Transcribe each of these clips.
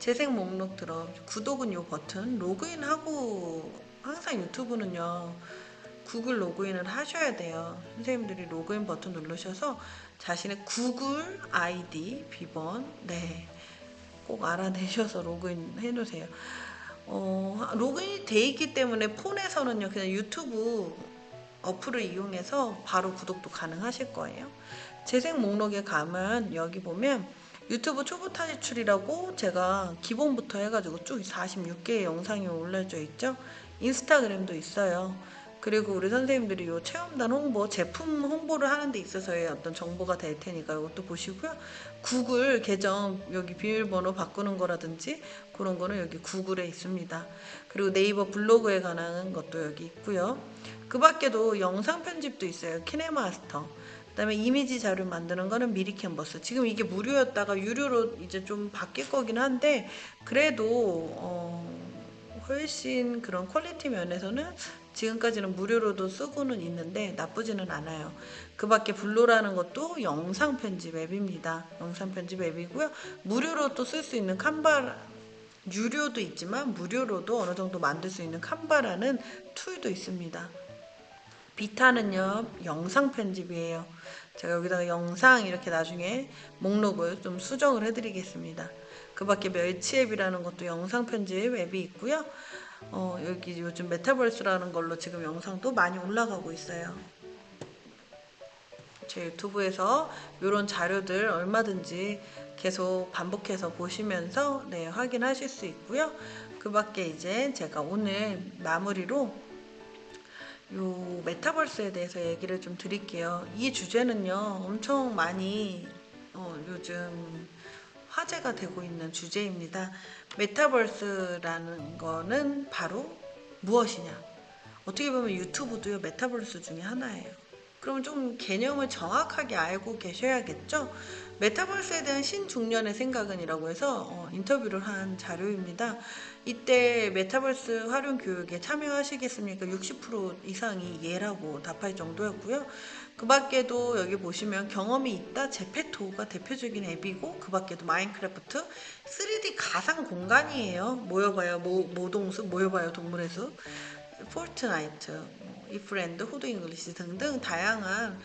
재생 목록 들어 구독은 요 버튼 로그인하고 항상 유튜브는요 구글 로그인을 하셔야 돼요. 선생님들이 로그인 버튼 누르셔서 자신의 구글 아이디 비번 꼭 알아내셔서 로그인 해 놓으세요. 로그인이 돼 있기 때문에 폰에서는요 그냥 유튜브 어플을 이용해서 바로 구독도 가능하실 거예요. 재생 목록에 가면 여기 보면 유튜브 초보 탈출이라고 제가 기본부터 해가지고 쭉 46개의 영상이 올려져 있죠. 인스타그램도 있어요. 그리고 우리 선생님들이 요 체험단 홍보, 제품 홍보를 하는 데 있어서의 어떤 정보가 될 테니까 이것도 보시고요. 구글 계정 여기 비밀번호 바꾸는 거라든지 그런 거는 여기 구글에 있습니다. 그리고 네이버 블로그에 관한 것도 여기 있고요. 그 밖에도 영상 편집도 있어요. 키네마스터. 그다음에 이미지 자료 만드는 거는 미리 캔버스. 지금 이게 무료였다가 유료로 이제 좀 바뀔 거긴 한데 그래도 훨씬 그런 퀄리티 면에서는 지금까지는 무료로도 쓰고는 있는데 나쁘지는 않아요. 그 밖에 블로라는 것도 영상 편집 앱입니다. 영상 편집 앱이고요. 무료로 또 쓸 수 있는 칸바, 유료도 있지만 무료로도 어느 정도 만들 수 있는 칸바라는 툴도 있습니다. 비타는요 영상 편집이에요. 제가 여기다가 영상 이렇게 나중에 목록을 좀 수정을 해드리겠습니다. 그 밖에 멸치앱이라는 것도 영상 편집 앱이 있고요. 여기 요즘 메타버스라는 걸로 지금 영상도 많이 올라가고 있어요. 제 유튜브에서 이런 자료들 얼마든지 계속 반복해서 보시면서 확인하실 수 있고요. 그 밖에 이제 제가 오늘 마무리로 요 메타버스에 대해서 얘기를 좀 드릴게요. 이 주제는요 엄청 많이 요즘 화제가 되고 있는 주제입니다. 메타버스라는 거는 바로 무엇이냐? 어떻게 보면 유튜브도요 메타버스 중에 하나예요. 그럼 좀 개념을 정확하게 알고 계셔야겠죠? 메타버스에 대한 신중년의 생각은이라고 해서 인터뷰를 한 자료입니다. 이때 메타버스 활용 교육에 참여하시겠습니까? 60% 이상이 예라고 답할 정도였고요. 그 밖에도 여기 보시면 경험이 있다 제페토가 대표적인 앱이고 그 밖에도 마인크래프트 3D 가상 공간이에요. 모여봐요 모동숲, 모여봐요 동물의 숲, 포트나이트, 이프렌드, 후드 잉글리시 등등 다양한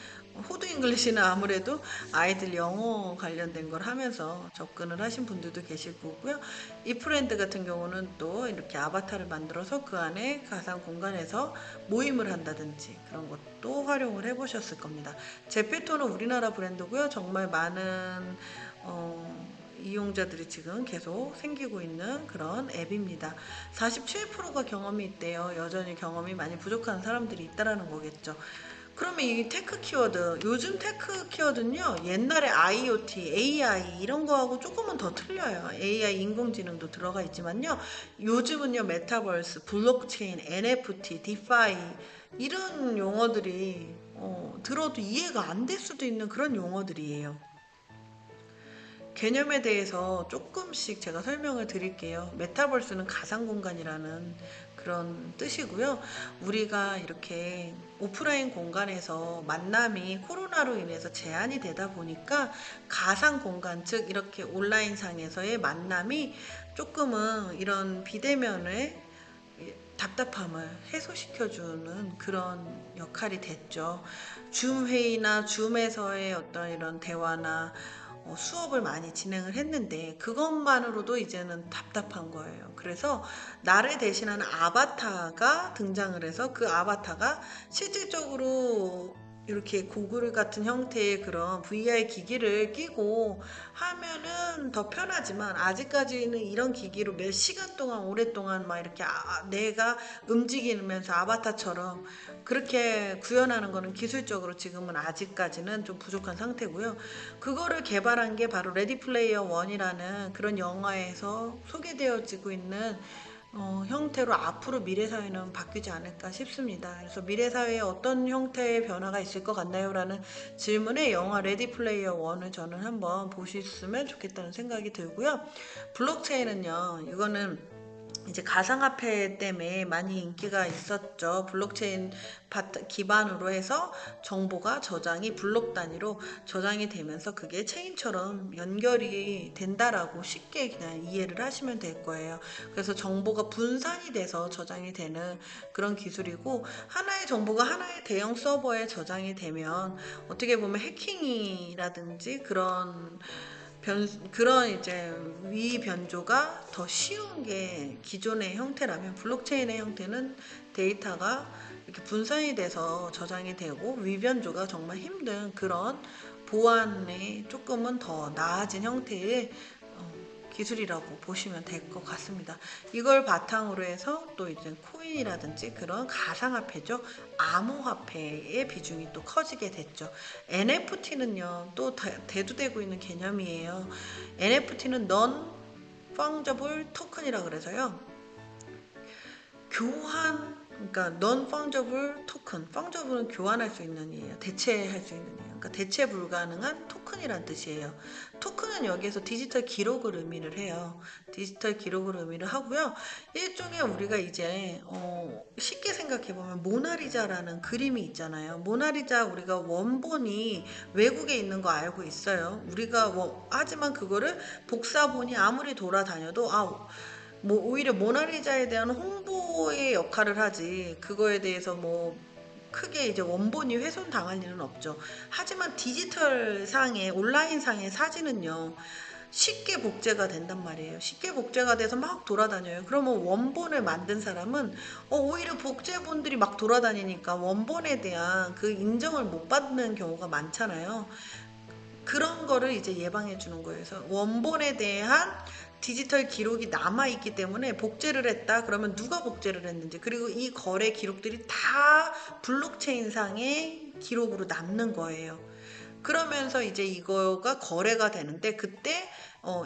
후드 잉글리시는 아무래도 아이들 영어 관련된 걸 하면서 접근을 하신 분들도 계실 거고요. 이프렌드 같은 경우는 또 이렇게 아바타를 만들어서 그 안에 가상 공간에서 모임을 한다든지 그런 것도 활용을 해보셨을 겁니다. 제페토는 우리나라 브랜드고요. 정말 많은 이용자들이 지금 계속 생기고 있는 그런 앱입니다. 47%가 경험이 있대요. 여전히 경험이 많이 부족한 사람들이 있다라는 거겠죠. 그러면 이 테크 키워드, 요즘 테크 키워드는요 옛날에 IoT, AI 이런 거하고 조금은 더 틀려요. AI 인공지능도 들어가 있지만요 요즘은요 메타버스, 블록체인, NFT, 디파이 이런 용어들이 들어도 이해가 안 될 수도 있는 그런 용어들이에요. 개념에 대해서 조금씩 제가 설명을 드릴게요. 메타버스는 가상공간이라는 그런 뜻이고요. 우리가 이렇게 오프라인 공간에서 만남이 코로나로 인해서 제한이 되다 보니까 가상공간, 즉 이렇게 온라인상에서의 만남이 조금은 이런 비대면의 답답함을 해소시켜주는 그런 역할이 됐죠. 줌 회의나 줌에서의 어떤 이런 대화나 수업을 많이 진행을 했는데 그것만으로도 이제는 답답한 거예요. 그래서 나를 대신하는 아바타가 등장을 해서 그 아바타가 실질적으로 이렇게 고글 같은 형태의 그런 VR 기기를 끼고 하면은 더 편하지만 아직까지는 이런 기기로 몇 시간 동안 오랫동안 막 이렇게 내가 움직이면서 아바타처럼 그렇게 구현하는 거는 기술적으로 지금은 아직까지는 좀 부족한 상태고요. 그거를 개발한 게 바로 레디 플레이어 원이라는 그런 영화에서 소개되어지고 있는 형태로 앞으로 미래 사회는 바뀌지 않을까 싶습니다. 그래서 미래 사회에 어떤 형태의 변화가 있을 것 같나요? 라는 질문에 영화 레디 플레이어 원을 저는 한번 보셨으면 좋겠다는 생각이 들고요. 블록체인은요, 이거는 이제 가상화폐 때문에 많이 인기가 있었죠. 블록체인 기반으로 해서 정보가 저장이 블록 단위로 저장이 되면서 그게 체인처럼 연결이 된다라고 쉽게 그냥 이해를 하시면 될 거예요. 그래서 정보가 분산이 돼서 저장이 되는 그런 기술이고, 하나의 정보가 하나의 대형 서버에 저장이 되면 어떻게 보면 해킹이라든지 그런 이제 위 변조가 더 쉬운 게 기존의 형태라면, 블록체인의 형태는 데이터가 이렇게 분산이 돼서 저장이 되고 위 변조가 정말 힘든 그런 보안에 조금은 더 나아진 형태의 기술이라고 보시면 될 것 같습니다. 이걸 바탕으로 해서 또 이제 코인이라든지 그런 가상화폐죠. 암호화폐의 비중이 또 커지게 됐죠. NFT는요, 또 대두되고 있는 개념이에요. NFT는 Non-Fungible Token이라 그래서요. 그러니까 non-fungible token, fungible은 교환할 수 있는 이에요. 대체할 수 있는 이에요. 그러니까 대체 불가능한 토큰이란 뜻이에요. 토큰은 여기에서 디지털 기록을 의미를 해요. 디지털 기록을 의미를 하고요. 일종의 우리가 이제 쉽게 생각해 보면 모나리자라는 그림이 있잖아요. 모나리자 우리가 원본이 외국에 있는 거 알고 있어요. 우리가 하지만 그거를 복사본이 아무리 돌아다녀도 뭐 오히려 모나리자에 대한 홍보의 역할을 하지, 그거에 대해서 뭐 크게 이제 원본이 훼손당할 일은 없죠. 하지만 디지털 상의 온라인 상의 사진은요, 쉽게 복제가 된단 말이에요. 쉽게 복제가 돼서 막 돌아다녀요. 그러면 원본을 만든 사람은 오히려 복제본들이 막 돌아다니니까 원본에 대한 그 인정을 못 받는 경우가 많잖아요. 그런 거를 이제 예방해 주는 거예요. 그래서 원본에 대한 디지털 기록이 남아있기 때문에 복제를 했다 그러면 누가 복제를 했는지, 그리고 이 거래 기록들이 다 블록체인상의 기록으로 남는 거예요. 그러면서 이제 이거가 거래가 되는데, 그때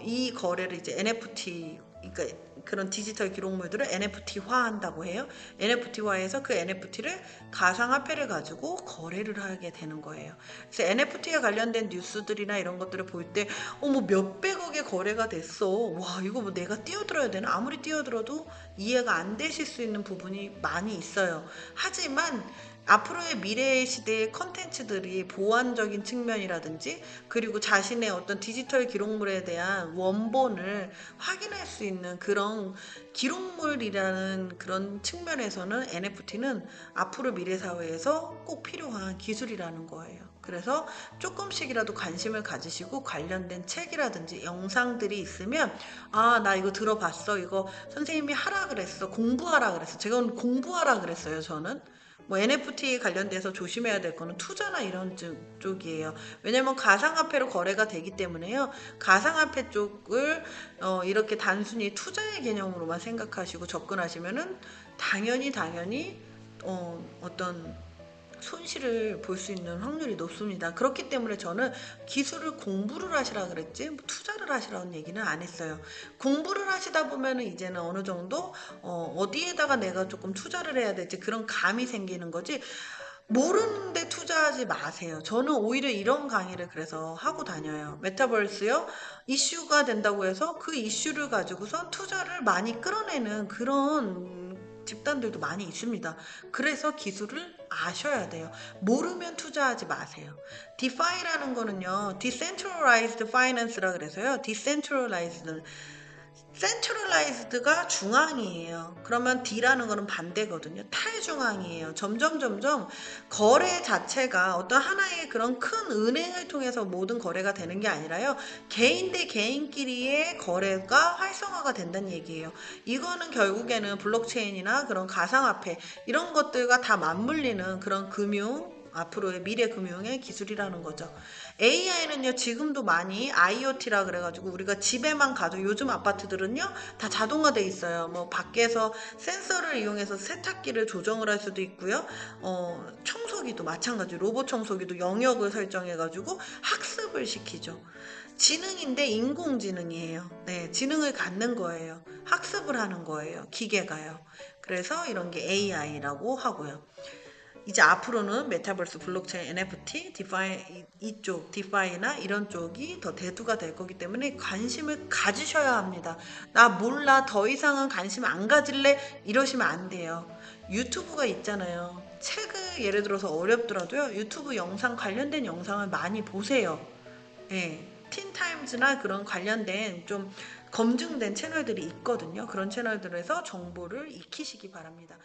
이 거래를 이제 NFT, 그러니까 그런 디지털 기록물들을 NFT화 한다고 해요. NFT화해서 그 NFT를 가상화폐를 가지고 거래를 하게 되는 거예요. 그래서 NFT에 관련된 뉴스들이나 이런 것들을 볼 때, 뭐 몇백억의 거래가 됐어. 와, 이거 뭐 내가 뛰어들어야 되나? 아무리 뛰어들어도 이해가 안 되실 수 있는 부분이 많이 있어요. 하지만 앞으로의 미래의 시대의 컨텐츠들이 보안적인 측면이라든지, 그리고 자신의 어떤 디지털 기록물에 대한 원본을 확인할 수 있는 그런 기록물이라는 그런 측면에서는 NFT는 앞으로 미래 사회에서 꼭 필요한 기술이라는 거예요. 그래서 조금씩이라도 관심을 가지시고 관련된 책이라든지 영상들이 있으면, 나 이거 들어봤어. 이거 선생님이 하라 그랬어. 공부하라 그랬어. 제가 오늘 공부하라 그랬어요, 저는. 뭐 NFT 관련돼서 조심해야 될 거는 투자나 이런 쪽이에요. 왜냐면 가상화폐로 거래가 되기 때문에요. 가상화폐 쪽을 이렇게 단순히 투자의 개념으로만 생각하시고 접근하시면은 당연히 어떤 손실을 볼 수 있는 확률이 높습니다. 그렇기 때문에 저는 기술을 공부를 하시라 그랬지 뭐 투자를 하시라는 얘기는 안 했어요. 공부를 하시다 보면은 이제는 어느 정도 어디에다가 내가 조금 투자를 해야 될지 그런 감이 생기는 거지, 모르는데 투자하지 마세요. 저는 오히려 이런 강의를 그래서 하고 다녀요. 메타버스요, 이슈가 된다고 해서 그 이슈를 가지고선 투자를 많이 끌어내는 그런 집단들도 많이 있습니다. 그래서 기술을 아셔야 돼요. 모르면 투자하지 마세요. 디파이라는 거는요, Decentralized Finance라 그래서요. Decentralized, 센트럴라이즈드가 중앙이에요. 그러면 D라는 거는 반대거든요. 탈중앙이에요. 점점 거래 자체가 어떤 하나의 그런 큰 은행을 통해서 모든 거래가 되는 게 아니라요. 개인 대 개인끼리의 거래가 활성화가 된다는 얘기예요. 이거는 결국에는 블록체인이나 그런 가상화폐 이런 것들과 다 맞물리는 그런 앞으로의 미래 금융의 기술이라는 거죠. AI는요, 지금도 많이 IoT라 그래가지고 우리가 집에만 가도 요즘 아파트들은요, 다 자동화돼 있어요. 뭐 밖에서 센서를 이용해서 세탁기를 조정을 할 수도 있고요. 청소기도 마찬가지, 로봇 청소기도 영역을 설정해가지고 학습을 시키죠. 지능인데 인공지능이에요. 네, 지능을 갖는 거예요. 학습을 하는 거예요. 기계가요. 그래서 이런 게 AI라고 하고요. 이제 앞으로는 메타버스, 블록체인, NFT, 디파이 이쪽 디파이나 이런 쪽이 더 대두가 될 거기 때문에 관심을 가지셔야 합니다. 나 몰라 더 이상은 관심 안 가질래 이러시면 안 돼요. 유튜브가 있잖아요. 책을 예를 들어서 어렵더라도요. 유튜브 영상 관련된 영상을 많이 보세요. 예. 틴타임즈나 그런 관련된 좀 검증된 채널들이 있거든요. 그런 채널들에서 정보를 익히시기 바랍니다.